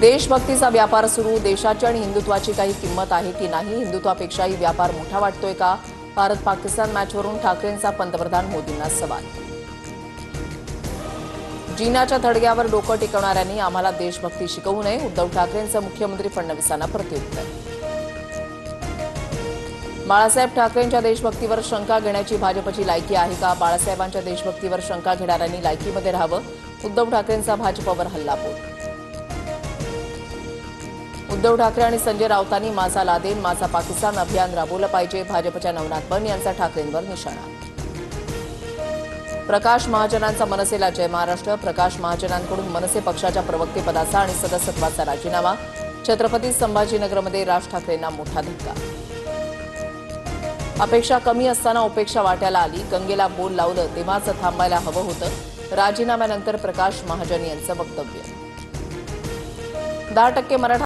देशभक्तीचा व्यापार सुरू, देशाची आणि हिंदुत्वाची काही किंमत आहे की नाही? हिंदुत्वापेक्षाही व्यापार मोठा वाटतोय का? भारत पाकिस्तान मॅचवरून ठाकरेंचा पंतप्रधान मोदींना सवाल. जिनाच्या थडग्यावर डोकं टिकवणाऱ्यांनी आम्हाला देशभक्ती शिकवू नये, उद्धव ठाकरेंचं मुख्यमंत्री फडणवीसांना प्रत्युत्तर. बाळासाहेब ठाकरेंच्या देशभक्तीवर शंका घेण्याची भाजपची लायकी आहे का? बाळासाहेबांच्या देशभक्तीवर शंका घेणाऱ्यांनी लायकीमध्ये राहावं, उद्धव ठाकरेंचा भाजपवर हल्लाबोल. उद्धव ठाकरे आणि संजय राऊतांनी माझा लादेन माझा पाकिस्तान अभियान राबवलं पाहिजे, भाजपच्या नवनाथ बन यांचा ठाकरेंवर निशाणा. प्रकाश महाजनांचा मनसेला जय महाराष्ट्र. प्रकाश महाजनांकडून मनसे पक्षाच्या प्रवक्तेपदाचा आणि सदस्यत्वाचा राजीनामा. छत्रपती संभाजीनगरमध्ये राज ठाकरेंना मोठा धक्का. अपेक्षा कमी असताना उपेक्षा वाट्याला आली, गंगेला बोल लावलं तेव्हाच थांबायला हवं होतं, राजीनाम्यानंतर प्रकाश महाजन यांचं वक्तव्य. 10% मराठा